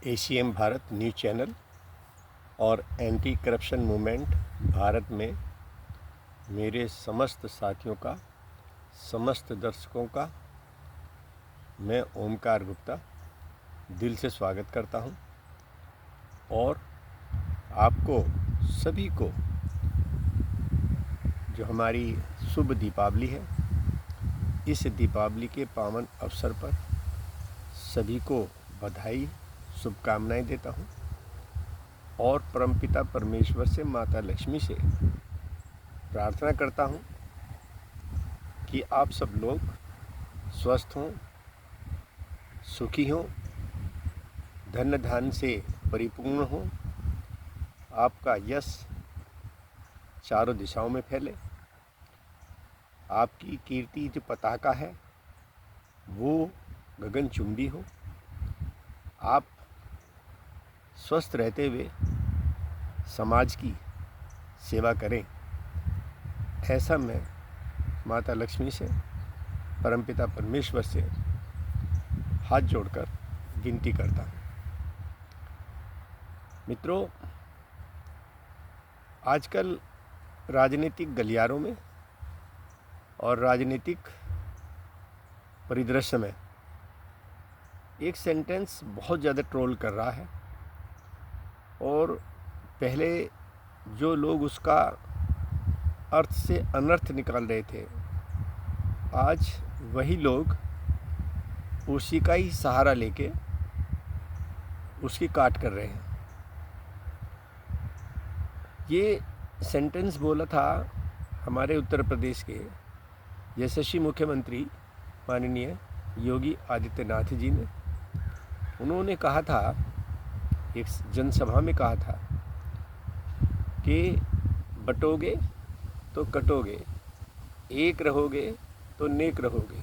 ACM Bharat news channel और anti corruption movement Bharat में मेरे समस्त साथियों का, समस्त दर्शकों का मैं ओमकार गुप्ता दिल से स्वागत करता हूं और आपको सभी को जो हमारी शुभ दीपावली है, इस दीपावली के पावन अवसर पर सभी को बधाई, शुभकामनाएं देता हूं और परमपिता परमेश्वर से, माता लक्ष्मी से प्रार्थना करता हूं कि आप सब लोग स्वस्थ हों, सुखी हों, धन धान से परिपूर्ण हों, आपका यश चारों दिशाओं में फैले, आपकी कीर्ति जो पताका है वो गगनचुंबी हो, आप स्वस्थ रहते हुए समाज की सेवा करें, ऐसा मैं माता लक्ष्मी से, परमपिता परमेश्वर से हाथ जोड़कर विनती करता हूँ। मित्रों, आजकल राजनीतिक गलियारों में और राजनीतिक परिदृश्य में एक सेंटेंस बहुत ज़्यादा ट्रोल कर रहा है और पहले जो लोग उसका अर्थ से अनर्थ निकाल रहे थे, आज वही लोग उसी का ही सहारा लेके उसकी काट कर रहे हैं। ये सेंटेंस बोला था हमारे उत्तर प्रदेश के यशस्वी मुख्यमंत्री माननीय योगी आदित्यनाथ जी ने। उन्होंने कहा था, एक जनसभा में कहा था कि बटोगे तो कटोगे, एक रहोगे तो नेक रहोगे।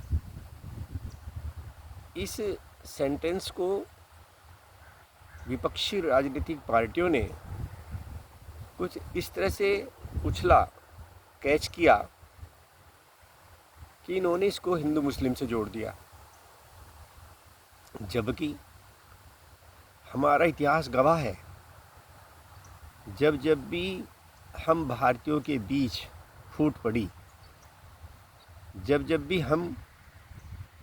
इस सेंटेंस को विपक्षी राजनीतिक पार्टियों ने कुछ इस तरह से उछला, कैच किया कि इन्होंने इसको हिंदू मुस्लिम से जोड़ दिया, जबकि हमारा इतिहास गवाह है, जब जब भी हम भारतीयों के बीच फूट पड़ी, जब जब भी हम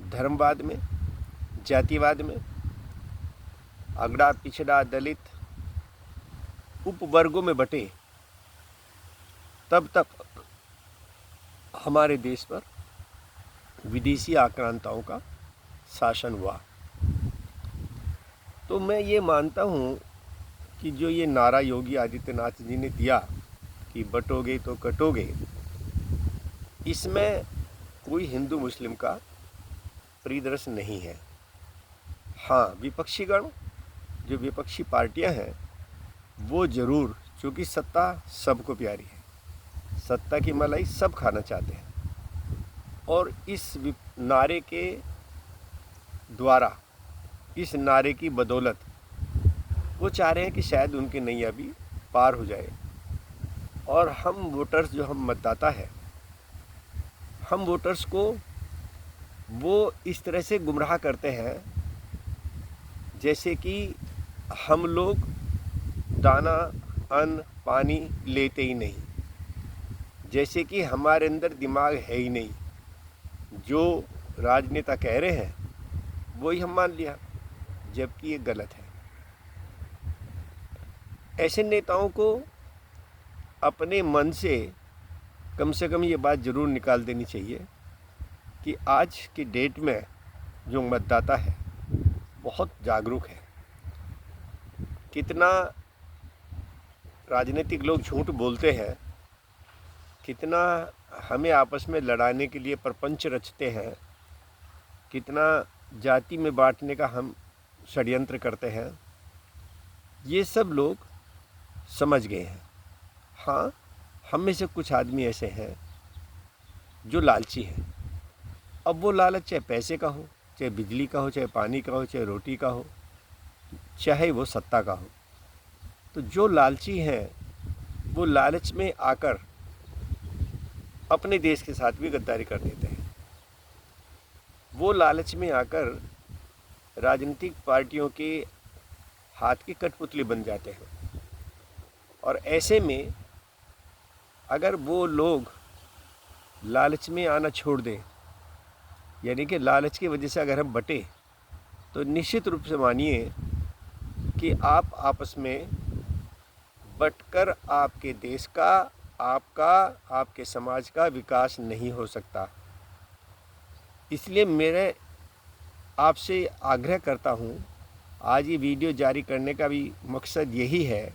धर्मवाद में, जातिवाद में, अगड़ा पिछड़ा दलित उपवर्गों में बटे, तब तक हमारे देश पर विदेशी आक्रांताओं का शासन हुआ। तो मैं ये मानता हूँ कि जो ये नारा योगी आदित्यनाथ जी ने दिया कि बटोगे तो कटोगे, इसमें कोई हिंदू मुस्लिम का परिदृश्य नहीं है। हाँ, विपक्षीगण, जो विपक्षी पार्टियां हैं, वो ज़रूर, क्योंकि सत्ता सबको प्यारी है, सत्ता की मलाई सब खाना चाहते हैं और इस नारे के द्वारा, इस नारे की बदौलत वो चाह रहे हैं कि शायद उनकी नैया भी पार हो जाए और हम वोटर्स, जो हम मतदाता हैं, हम वोटर्स को वो इस तरह से गुमराह करते हैं जैसे कि हम लोग दाना, अन्न, पानी लेते ही नहीं, जैसे कि हमारे अंदर दिमाग है ही नहीं। जो राजनेता कह रहे हैं वही हम मान लिया, जबकि ये गलत है। ऐसे नेताओं को अपने मन से कम ये बात ज़रूर निकाल देनी चाहिए कि आज की डेट में जो मतदाता है बहुत जागरूक है। कितना राजनीतिक लोग झूठ बोलते हैं, कितना हमें आपस में लड़ाने के लिए प्रपंच रचते हैं, कितना जाति में बांटने का हम षड्यंत्र करते हैं, ये सब लोग समझ गए हैं। हाँ, हम में से कुछ आदमी ऐसे हैं जो लालची हैं। अब वो लालच चाहे पैसे का हो, चाहे बिजली का हो, चाहे पानी का हो, चाहे रोटी का हो, चाहे वो सत्ता का हो। तो जो लालची हैं वो लालच में आकर अपने देश के साथ भी गद्दारी कर देते हैं। वो लालच में आकर राजनीतिक पार्टियों के हाथ की कठपुतली बन जाते हैं। और ऐसे में अगर वो लोग लालच में आना छोड़ दें, यानी कि लालच की वजह से अगर हम बटे, तो निश्चित रूप से मानिए कि आप आपस में बटकर आपके देश का, आपका, आपके समाज का विकास नहीं हो सकता। इसलिए मेरे आपसे आग्रह करता हूँ, आज ये वीडियो जारी करने का भी मकसद यही है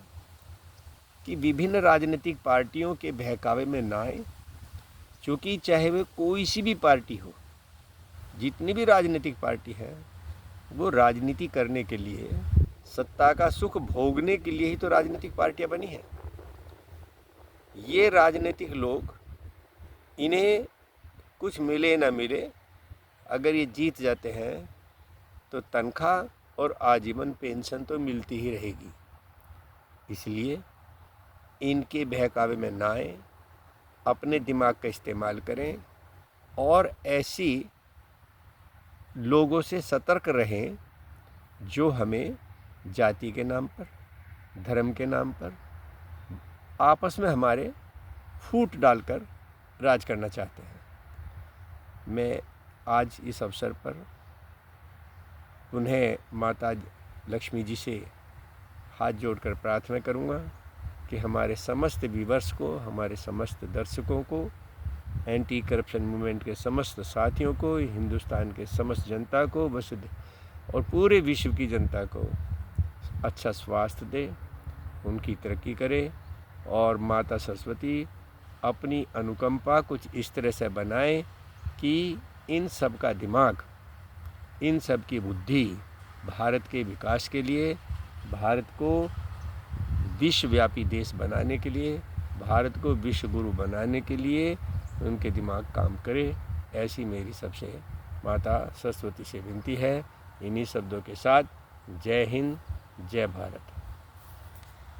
कि विभिन्न राजनीतिक पार्टियों के बहकावे में ना आए, क्योंकि चाहे वह कोई सी भी पार्टी हो, जितनी भी राजनीतिक पार्टी है, वो राजनीति करने के लिए, सत्ता का सुख भोगने के लिए ही तो राजनीतिक पार्टियां बनी हैं। ये राजनीतिक लोग, इन्हें कुछ मिले ना मिले, अगर ये जीत जाते हैं तो तनख्वाह और आजीवन पेंशन तो मिलती ही रहेगी। इसलिए इनके बहकावे में ना आए, अपने दिमाग का इस्तेमाल करें और ऐसी लोगों से सतर्क रहें जो हमें जाति के नाम पर, धर्म के नाम पर आपस में हमारे फूट डालकर राज करना चाहते हैं। मैं आज इस अवसर पर उन्हें माता लक्ष्मी जी से हाथ जोड़कर प्रार्थना करूंगा कि हमारे समस्त व्यूअर्स को, हमारे समस्त दर्शकों को, एंटी करप्शन मूवमेंट के समस्त साथियों को, हिंदुस्तान के समस्त जनता को, बस और पूरे विश्व की जनता को अच्छा स्वास्थ्य दे, उनकी तरक्की करे और माता सरस्वती अपनी अनुकंपा कुछ इस तरह से बनाए कि इन सब का दिमाग, इन सब की बुद्धि भारत के विकास के लिए, भारत को विश्वव्यापी देश बनाने के लिए, भारत को विश्व गुरु बनाने के लिए उनके दिमाग काम करे। ऐसी मेरी सबसे माता सरस्वती से विनती है। इन्हीं शब्दों के साथ जय हिंद, जय भारत।